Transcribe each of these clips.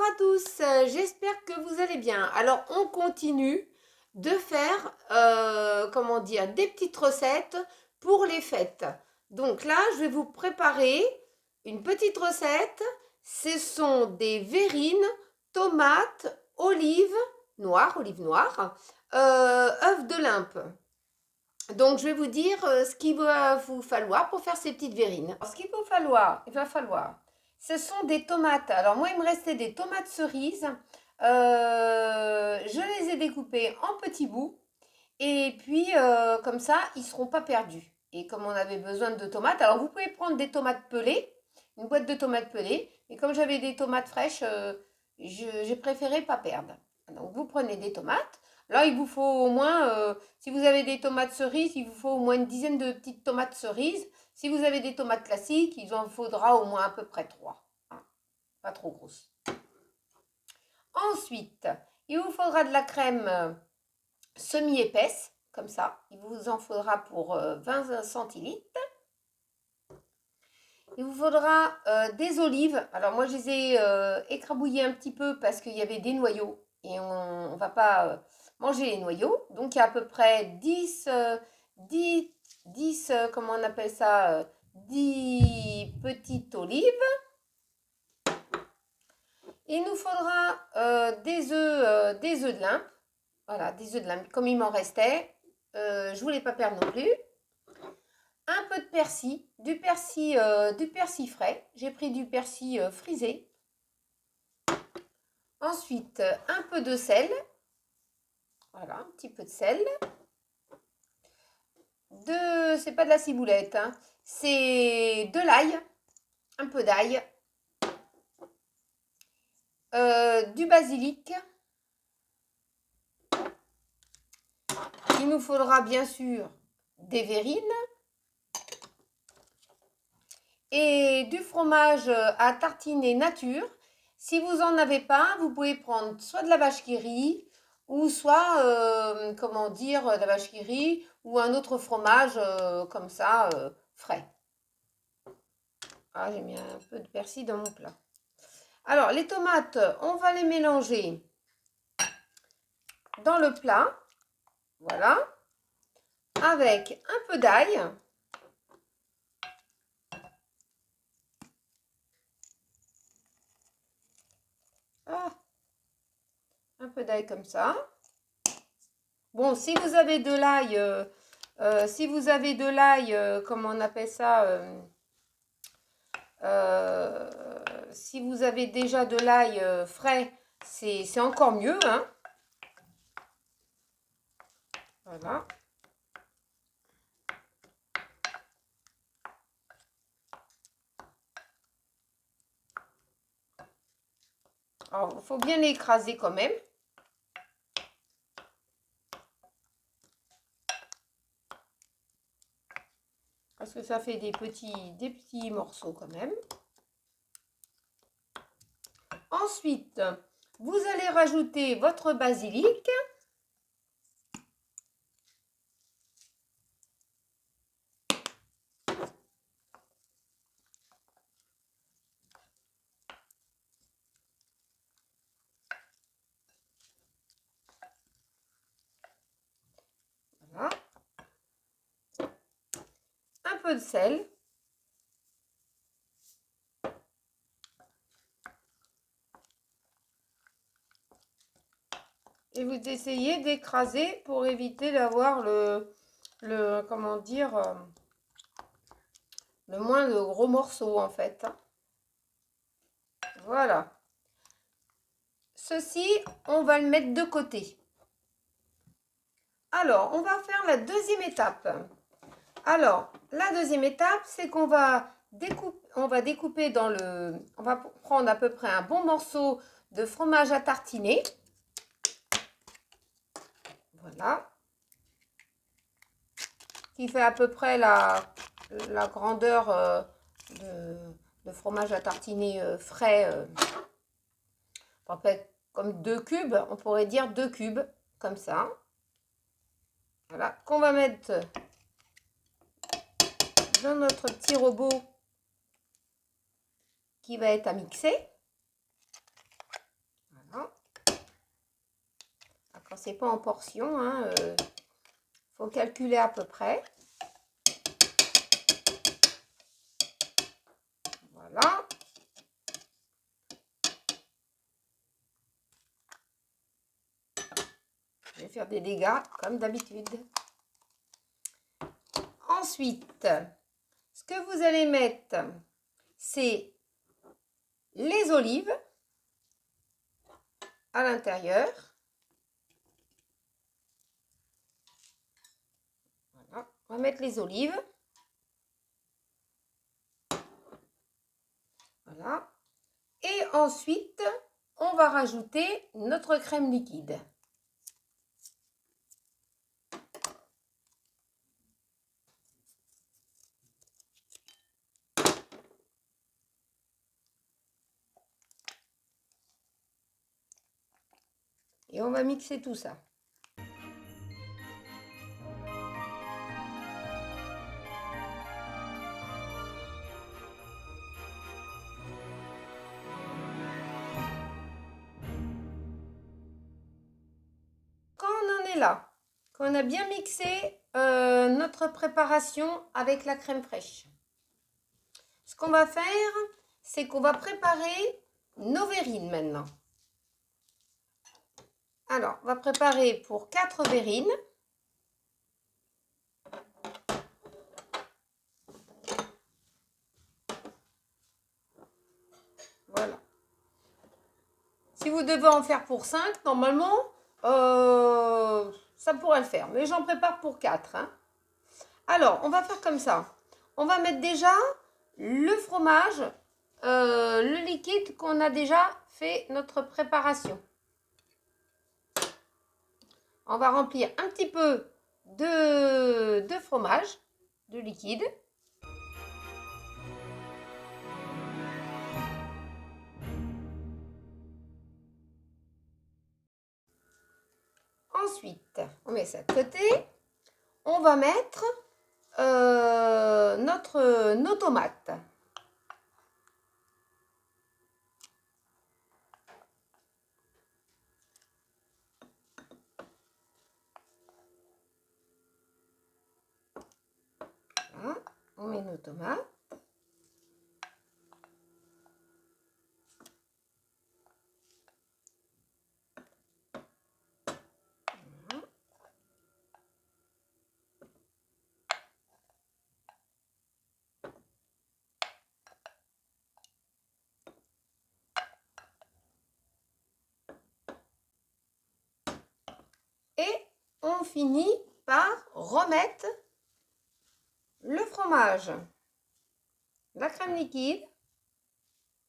à tous, j'espère que vous allez bien. Alors, on continue de faire, comment dire, des petites recettes pour les fêtes. Donc là, je vais vous préparer une petite recette. Ce sont des verrines, tomates, olives noires, œufs de Limpe. Donc, je vais vous dire ce qu'il va vous falloir pour faire ces petites verrines. Alors, ce qu'il va falloir, ce sont des tomates. Alors, moi, il me restait des tomates cerises. Je les ai découpées en petits bouts. Et puis, comme ça, ils ne seront pas perdus. Et comme on avait besoin de tomates, alors vous pouvez prendre des tomates pelées, une boîte de tomates pelées. Mais comme j'avais des tomates fraîches, j'ai préféré pas perdre. Donc, vous prenez des tomates. Là, il vous faut au moins, si vous avez des tomates cerises, il vous faut au moins une dizaine de petites tomates cerises. Si vous avez des tomates classiques, il en faudra au moins à peu près 3. Hein, pas trop grosses. Ensuite, il vous faudra de la crème semi-épaisse, comme ça. Il vous en faudra pour 20 centilitres. Il vous faudra des olives. Alors moi, je les ai écrabouillées un petit peu parce qu'il y avait des noyaux. Et on ne va pas manger les noyaux. Donc, il y a à peu près 10 comment on appelle ça 10 petites olives. Il nous faudra des œufs de Limpe. Voilà, des œufs de Limpe. Comme il m'en restait, je ne voulais pas perdre non plus. Un peu de persil, du persil frais. J'ai pris du persil frisé. Ensuite, un peu de sel. Voilà, un petit peu de sel. C'est pas de la ciboulette, hein, c'est de l'ail. Un peu d'ail. Du basilic. Il nous faudra bien sûr des verrines. Et du fromage à tartiner nature. Si vous n'en avez pas, vous pouvez prendre soit de la vache qui rit, ou soit, comment dire, de la vache qui rit, ou un autre fromage comme ça, frais. Ah, j'ai mis un peu de persil dans mon plat. Alors, les tomates, on va les mélanger dans le plat. Voilà. Avec un peu d'ail. Ah, un peu d'ail comme ça. Bon, si vous avez de l'ail, comment on appelle ça si vous avez déjà de l'ail frais, c'est encore mieux, hein. Voilà. Alors, il faut bien l'écraser quand même. Parce que ça fait des petits morceaux quand même. Ensuite, vous allez rajouter votre basilic. Voilà. Un peu de sel. Et vous essayez d'écraser pour éviter d'avoir comment dire, le moins de gros morceaux en fait. Voilà. Ceci, on va le mettre de côté. Alors, on va faire la deuxième étape. Alors, la deuxième étape, c'est qu'on va découper on va prendre à peu près un bon morceau de fromage à tartiner. Voilà. Qui fait à peu près la grandeur de fromage à tartiner frais. En fait, comme 2 cubes, on pourrait dire 2 cubes, comme ça. Voilà, qu'on va mettre dans notre petit robot qui va être à mixer. c'est pas en portions, hein, faut calculer à peu près. Voilà. Je vais faire des dégâts comme d'habitude. Ensuite, ce que vous allez mettre, c'est les olives à l'intérieur. Voilà. On va mettre les olives. Voilà. Et ensuite, on va rajouter notre crème liquide. Et on va mixer tout ça. Quand on en est là, qu'on a bien mixé notre préparation avec la crème fraîche, ce qu'on va faire, c'est qu'on va préparer nos verrines maintenant. Alors, on va préparer pour 4 verrines. Voilà. Si vous devez en faire pour 5, normalement, ça pourrait le faire. Mais j'en prépare pour 4. Hein. Alors, on va faire comme ça. On va mettre déjà le fromage, le liquide qu'on a déjà fait notre préparation. On va remplir un petit peu de fromage, de liquide. Ensuite, on met ça de côté. On va mettre nos tomates. Voilà, on met nos tomates. Voilà. Et on finit par remettre le fromage, la crème liquide,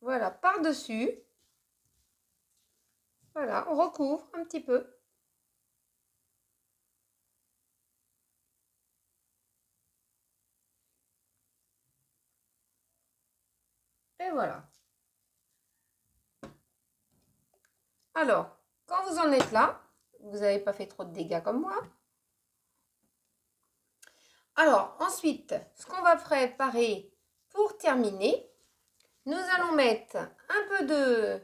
voilà, par-dessus. Voilà, on recouvre un petit peu. Et voilà. Alors, quand vous en êtes là, vous n'avez pas fait trop de dégâts comme moi. Alors, ensuite, ce qu'on va préparer pour terminer, nous allons mettre un peu de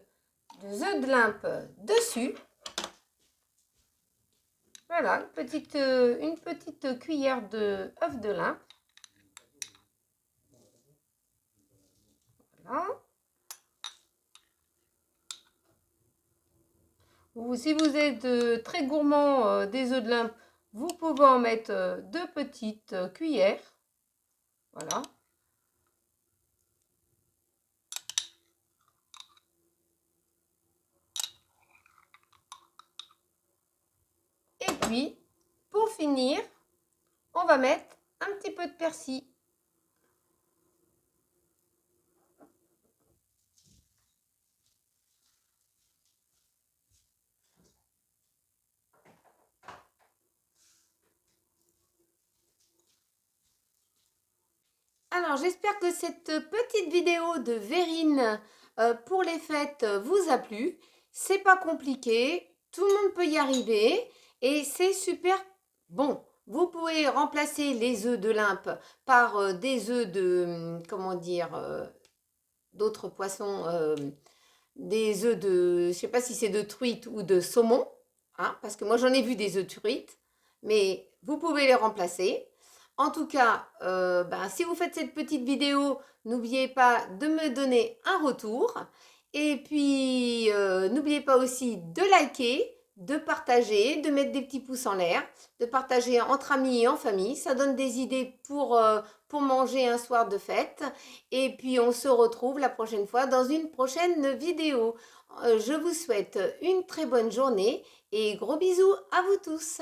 œufs de limpe dessus. Voilà, une petite cuillère de œufs de limpe. Voilà. Ou si vous êtes très gourmand des œufs de limpe, vous pouvez en mettre 2 petites cuillères. Voilà. Et puis, pour finir, on va mettre un petit peu de persil. Alors, j'espère que cette petite vidéo de verrine pour les fêtes vous a plu. C'est pas compliqué, tout le monde peut y arriver et c'est super bon. Vous pouvez remplacer les œufs de limpe par des œufs de, comment dire, d'autres poissons, des œufs de, je sais pas si c'est de truite ou de saumon. hein, parce que moi j'en ai vu des œufs truites, mais vous pouvez les remplacer. En tout cas, si vous faites cette petite vidéo, n'oubliez pas de me donner un retour. Et puis, n'oubliez pas aussi de liker, de partager, de mettre des petits pouces en l'air, de partager entre amis et en famille. Ça donne des idées pour manger un soir de fête. Et puis, on se retrouve la prochaine fois dans une prochaine vidéo. Je vous souhaite une très bonne journée et gros bisous à vous tous.